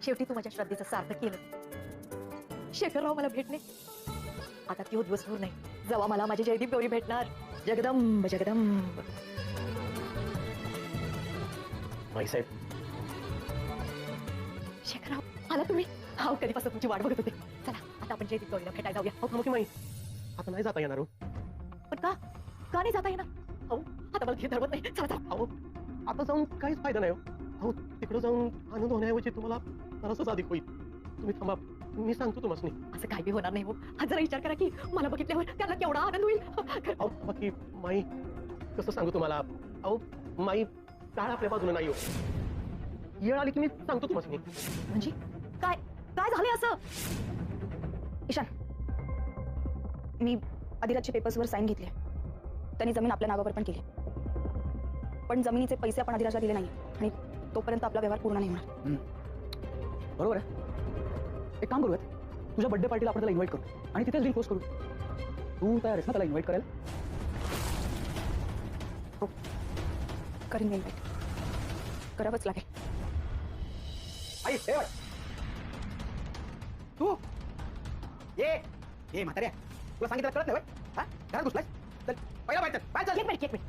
शेवटी तू माझ्या श्रद्धेचं सार्थक केलं. शेखरराव मला भेटले. आता तो दिवस दूर नाही जेव्हा मला माझी जयदीप गौरी भेटणार. जगदंब जगदंब. माईसाहेब, शेखरराव आला तुम्ही? हा कधीपासून तुमची वाट बघत होते. चला आता आपण जयदीप गौरीला भेटायला जाऊया. अहो थांबा की माई, आता नाही जाता येणार हो. पण का का नाही जाता येणार? हो आता मला घेत धरवत नाही. चला चला. अहो आता जाऊन काहीच फायदा नाही हो. अहो तिकडे जाऊन आनंद होण्याऐवजी तुम्हाला जरासंच अधिक होईल. तुम्ही थांबा, मी सांगतो तुम्हाला. असं काही बी होणार नाही हो. हा जरा विचार करा की मला बघितल्यावर त्यांना केवढा आनंद होईल. अहो बाकी माई, कसं सांगू तुम्हाला. अहो माई, काळ आपल्या बाजूने नाही हो. येळ आली की मी सांगतो तुम्हाला. म्हणजे काय काय झाले असं? ईशान, मी अधिराजच्या पेपर्सवर साईन घेतली. त्यांनी जमीन आपल्या नावावर पण केली, पण जमिनीचे पैसे आपण अधिराजला दिले नाही आणि तोपर्यंत आपला व्यवहार पूर्ण नाही होणार. बरोबर आहे. एक काम करूयात, तुझ्या बर्थडे पार्टीला आपण त्याला इन्व्हाइट करू आणि तिथेच डील क्लोज करू. तू तयार आहेस ना त्याला इन्व्हाइट करायला? हो, करीन मी इन्व्हाइट. करावंच लागेल. आई तू ये म्हाताऱ्या, तुला सांगितलं कळत नाही होय? हा, घरात घुसलाय. चल पहिला बाहेर चल, बाहेर चल. एक मिनिट एक मिनिट.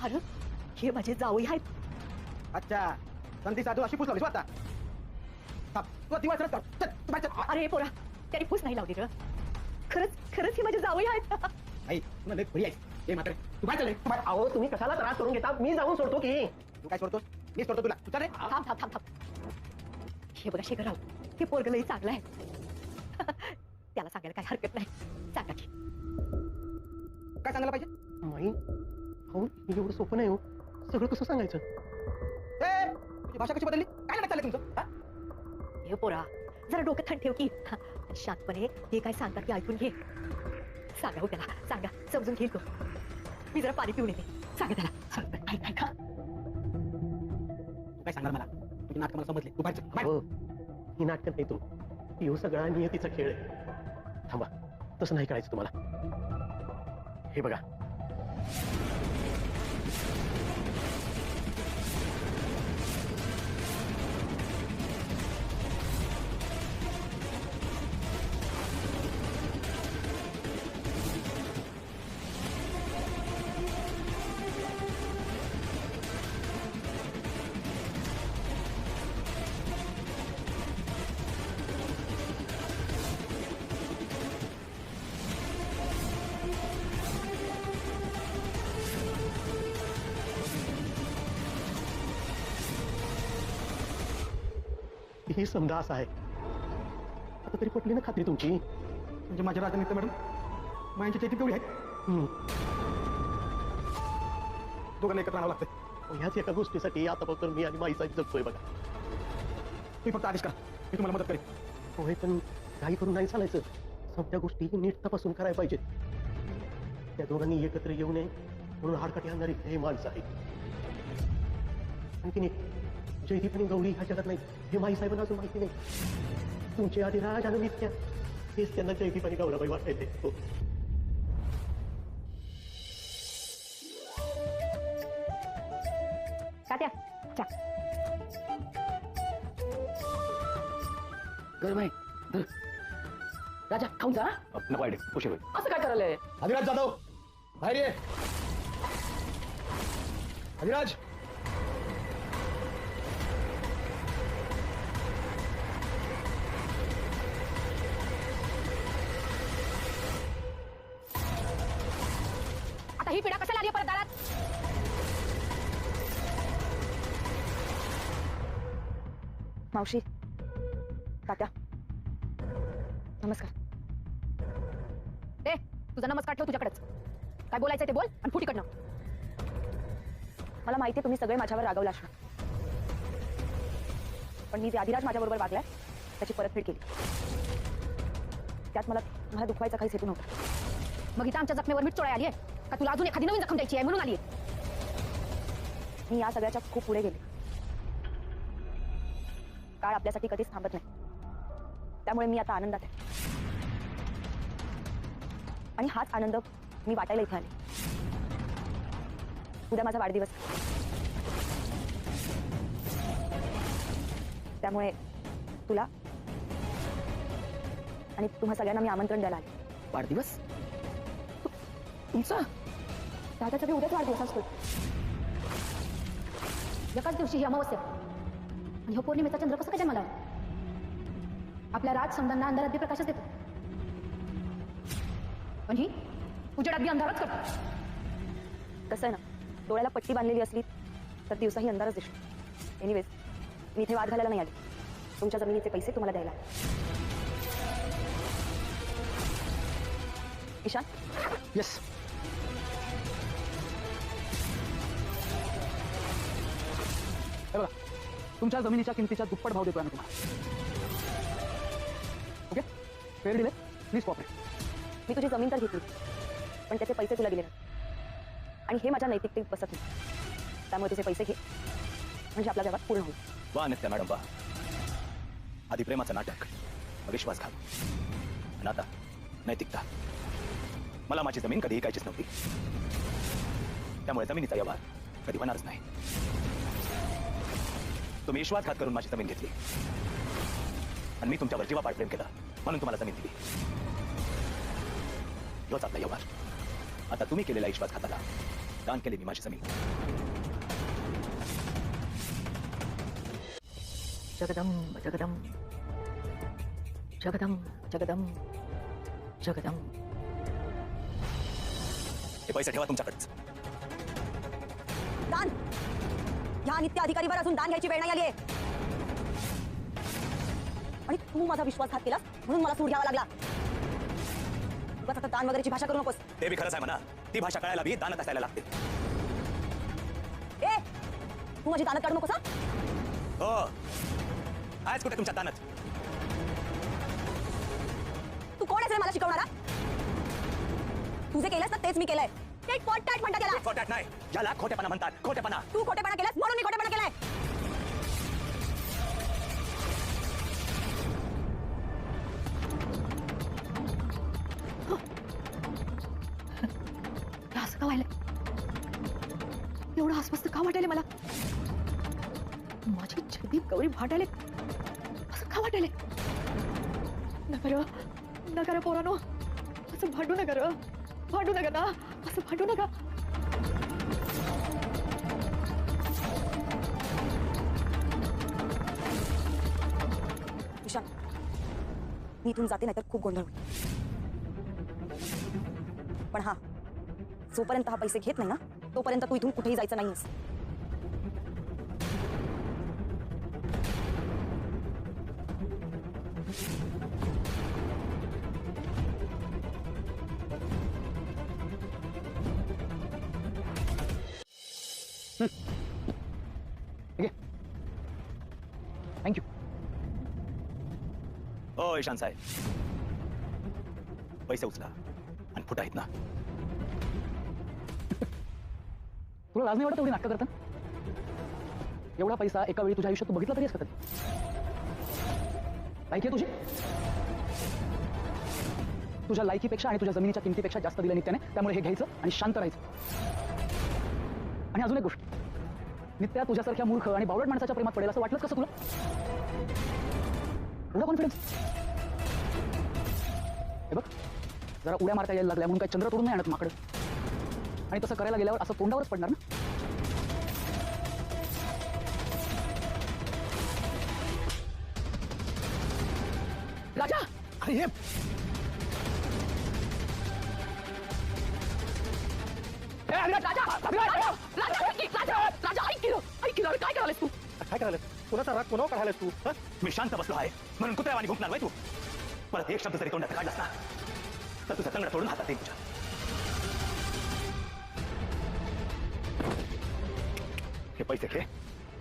अरे हे माझे जावई आहेत. अच्छा, संधी साधू अशी पुसलावलीस आता. तू दिवाळ चल, चल तू बाहेर चल. अरे पोरा त्याने फूस नाही लावली ग. खरंच खरंच हे माझे जावई आहेत. आई तुला लय बरी आहेस. ये म्हातारे, तू बाहेर चल रे, तू बाहेर. अहो तुम्ही कशाला त्रास करून घेता? मी जाऊन सोडतो की. तू काय सोडतोस? मी सोडतो तुला. तू चल रे. थांब थांब थांब थांब. हे बघा शेखरराव, हे पोरग लई चांगलं आहे. त्याला सांगायला काही हरकत नाही. सांगा की काय सांगायला पाहिजे? माई, अहो एवढं सोपं नाही हो. सगळं कसं सांगायचं? ए, तुझी भाषा कशी बदलली? काय नाही चाललंय तुमचं? हा? हे पोरा जरा डोकं थंड ठेव की. शांतपणे हे काय सांगतात की ऐकून घे. सांगा हो त्याला, सांगा, समजून घेईल तो. मी जरा पाणी पिऊन येते. सांगा त्याला. सांगा, ऐका. तू काय सांगणार मला? तुझी नाटकं मला समजली. तू बाहेर चल, बाहेर. हो, ही नाटक नाही तो. यो सगळा नियतीचा खेळ आहे. थांबा, तसं नाही करायचं तुम्हाला. हे बघा, हे समजा असं आहे. आता तरी पटली ना खात्री तुमची? म्हणजे माझ्या राजनीत मॅडम माझ्यांची चैती तेवढी आहे. दोघांना एकत्र आणावं लागतं. ह्याच एका गोष्टीसाठी आतापासून मी आणि माईसाहेब जगतोय बघा. तुम्ही फक्त आदेश करा, मी तुम्हाला मदत करेन. होय, पण काही करून नाही चालायचं. सगळ्या गोष्टी नीट तपासून करायला पाहिजेत. त्या दोघांनी एकत्र येऊ नये म्हणून हाडकाठी आणणारी हे माणसं आहेत. आणखीन एक, जयदीप आणि गौरी ह्या जगात नाही हे माईसाहेबांना अजून माहिती नाही. तुमचे आधी राज आणि नित्या हेच त्यांना जयदीप आणि गौराबाई वाटायचे. हो. तात्या चा. गरम आहे. राजा खाऊन जा. नको आयडिया, उशीर होईल. असं काय करायलंय? अधिराज जाधव बाहेर ये. अधिराज, आता ही पिढा कशाला आली परत दारात? मावशी, तात्या, नमस्कार. ए तुझा नमस्कार ठेव तुझ्याकडेच. काय बोलायचं ते बोल आणि फुटीकडनं. मला माहिती आहे तुम्ही सगळे माझ्यावर रागवला असणार, पण मी जे अधिराज माझ्याबरोबर वागलाय त्याची परतफेड केली. त्यात मला दुखवायचा काहीच हेतू नव्हता. मग इथं आमच्या जखमेवर मीठ चोळाय आली आहे का? तुला अजून एखादी नवीन जखम द्यायची आहे म्हणून आली आहे? मी या सगळ्याच्या खूप पुढे गेले. काळ आपल्यासाठी कधीच थांबत नाही, त्यामुळे मी आता आनंदात आहे आणि हाच आनंद मी वाटायला इथे आले. उद्या माझा वाढदिवस, त्यामुळे तुला आणि तुम्हा सगळ्यांना मी आमंत्रण द्यायला आले. वाढदिवस तुमचा? दादाचा बी उद्याच वाढदिवस असतो. एकाच दिवशी ही अमावस्या आणि ह्या पौर्णिमेचा चंद्र कसं काय जन्माला? आपल्या राजसमदांना अंधारात बी प्रकाशच देतो पण ही उजेडात बी अंधारच करतो. कसं आहे ना, डोळ्याला पट्टी बांधलेली असली तर दिवसाही अंधारच दिसतो. एनिवेज, मी इथे वाद घालायला नाही आले. तुमच्या जमिनीचे पैसे तुम्हाला द्यायला. ईशान, येस. हे बघा, तुमच्या जमिनीच्या किमतीच्या दुप्पट भाव देतोय आम्ही तुम्हाला. ओके, फेअर डील आहे. Please cooperate. मी तुझी जमीन तर घेतली पण त्याचे पैसे तुला दिले नाही आणि हे माझ्या नैतिकतेत बसत नाही. त्यामुळे तुझे पैसे घे म्हणजे आपला व्यवहार पूर्ण होईल. वा नित्या मॅडम वा. आधी प्रेमाचं नाटक, विश्वासघात, आणि आता नैतिकता. मला माझी जमीन कधी ऐकायचीच नव्हती, त्यामुळे जमिनीचा व्यवहार कधी होणारच नाही. तुम्ही विश्वासघात करून माझी जमीन घेतली आणि मी तुमच्यावर जीवापाड प्रेम केलं म्हणून तुम्हाला जमीन दिली. तोच आपला व्यवहार. आता तुम्ही केलेल्या विश्वासघाताला दान केली मी माझी जमीन. जगदंब जगदंब जगदंब जगदंब जगदंब. हे पैसे ठेवा तुमच्याकडेच. दान, ह्या नित्य अधिकारीवर अजून दान घ्यायची वेळ नाही आली आहे. आणि तू माझा विश्वासघात केलास म्हणून मला सूड घ्यावा लागला. उगाच आता दान वगैरेची भाषा करू नकोस. ते बी खरंच आहे म्हणा. ती भाषा कळायला बी दानत असायला लागते. ए, तू माझी दानत काढू नकोस. हो, आज कुठे तुमच्या दानत? तू कोण आहेस रे मला शिकवणारा? तुझे केलंस ना तेच मी केलंय. टेट फॉर टॅट म्हणता त्याला. खोट्यात नाही, याला खोटेपणा म्हणतात. खोटेपणा. तू खोटेपणा केलास म्हणून मी खोटेपणा केलाय. असं का व्हायला? एवढं अस्वस्थ का वाटायला मला? माझी छबी गवळी फाटायले असं का वाटायले? नका रे पोरानो, असं भांडू नका रे. भांडू नका ना, असं भांडू नका. ईशान, मी इथून जाते नाहीतर खूप गोंधळ होईल. पण हा, जोपर्यंत हा पैसे घेत नाही ना तोपर्यंत तू इथून कुठेही जायचं नाहीस. थँक्यू. हो ईशान साहेब, पैसे उचला आणि फुटा आहेत ना. तुला लाज नाही वाटत एवढी नाटकं करता? एवढा पैसा एका वेळी तुझ्या आयुष्यात तू बघितला तरी असं कधी? लायकी आहे तुझी? तुझ्या लायकीपेक्षा आणि तुझ्या जमिनीच्या किमतीपेक्षा जास्त दिलं नित्याने. त्यामुळे हे घ्यायचं आणि शांत राहायचं. आणि अजून एक गोष्ट, नित्या तुझ्यासारख्या मूर्ख आणि बावळट माणसाच्या प्रेमात पडेल असं वाटलंच कसं तुला? एवढा कॉन्फिडन्स? हे बघ, जरा उड्या मारता यायला लागल्या म्हणून काय चंद्र तोडून नाही आणत माकडं. आणि तसं करायला गेल्यावर असं तोंडावरच पडणार ना. राजा, अरे हे काय करायला तू? काय करायला? कोणाचा राग कोणावर काढायला तू? हं? मी शांत बसलो आहे म्हणून कुत्र्यावानी भुंकणार नाही तू. परत एक शब्द जरी तोंडात काढलास ना तर तुझा तंगडा तोडून हातात येईल तुझ्या. हे पैसे घे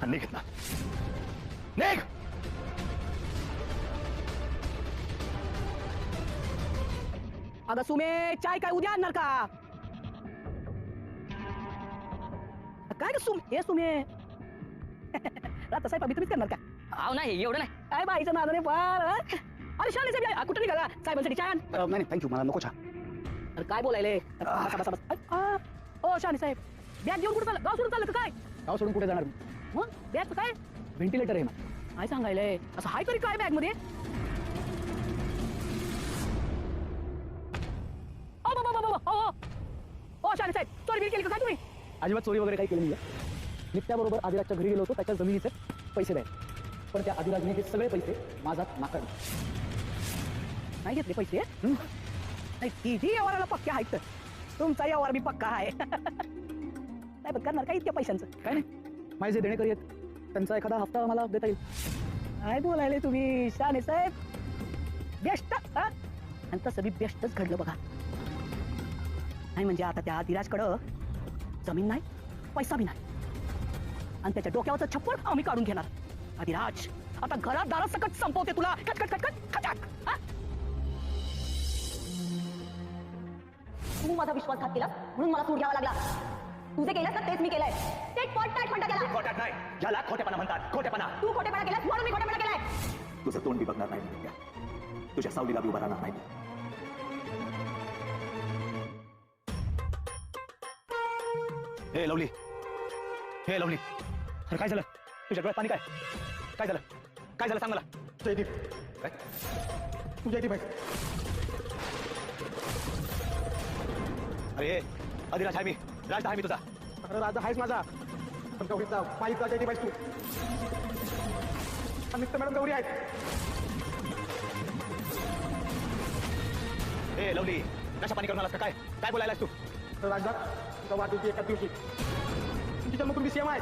आणि निघ ना. निघ. अगं सुमे, चाय काय उद्या आणणार का? काय ग हे सुमे? तसं आहे तुम्हीच करणार का? अहो नाही, एवढं नाही. काय बाईचं नादाने फार. अरे शाले साहेब कुठे निघाला? साहेबांसाठी चाय आण. नाही थँक्यू, मला नको चहा. अरे काय बोलायले? बसा बसा बसा. ओ शाले साहेब, बॅग घेऊन कुठे चाललं? गाव सोडून चाललं का काय? गाव सोडून कुठे जाणार? मग बॅग काय? व्हेंटिलेटर आहे ना. काय सांगायलंय असं हाय तरी काय बॅग मध्ये शाने साहेब चोरी बिल केली का काय तुम्ही अजिबात चोरी वगैरे काही केली नाही नित्याबरोबर आदिराजच्या घरी गेलो होतो त्याच्या जमिनीचे पैसे द्यायचे पण त्या आदिराजने हे सगळे पैसे माझा नाकारले नाही घेतले पैसे नाही तिघी व्यवहाराला पक्के आहेत तर तुमचा व्यवहार बी पक्का आहे नाही पण करणार काय इतक्या पैशांचं काय नाही माझे जे देणेकरी आहेत त्यांचा एखादा हप्ता मला देता येईल काय बोलायले तुम्ही शाने साहेब बेस्ट आणि तसं बी बेस्टच घडलं बघा नाही म्हणजे आता त्या धीराजकडं जमीन नाही पैसा बी नाही आणि त्याच्या डोक्यावरचं छप्पड आम्ही काढून घेणार अधिराज आता घरात दारात सकट संपवते तुला कट कट कट कट खटाक हा? तू माझा विश्वासघात केलास म्हणून मला सूड घ्यावा लागला तुझे केलंस ना तेच मी केलंय ते पॉट म्हणता केला खोट्यात नाही याला खोटेपणा म्हणतात खोटेपणा तू खोटेपणा केलास म्हणून मी खोटेपणा केलाय तुझं तोंड बी बघणार नाही मी त्या. तुझ्या सावलीला बी उभा राहणार नाही हे लवली अरे काय झालं तुझ्या डोळ्यात पाणी काय झालं सांग मला जयदीप काय तू जयदीप आहे अरे अधिराज आहे मी राज आहे मी तुझा अरे राजा आहेस माझा पण गौरीचा पाईचा जयदीप आहेस तू आणि मिस्टर मॅडम गौरी आहेत हे लवली नशा पाणी करून आलास का काय बोलायलास तू तर राजा तुझा वाढदिवशी एका दिवशी तुमची जन्मकुंडी सीएम आहे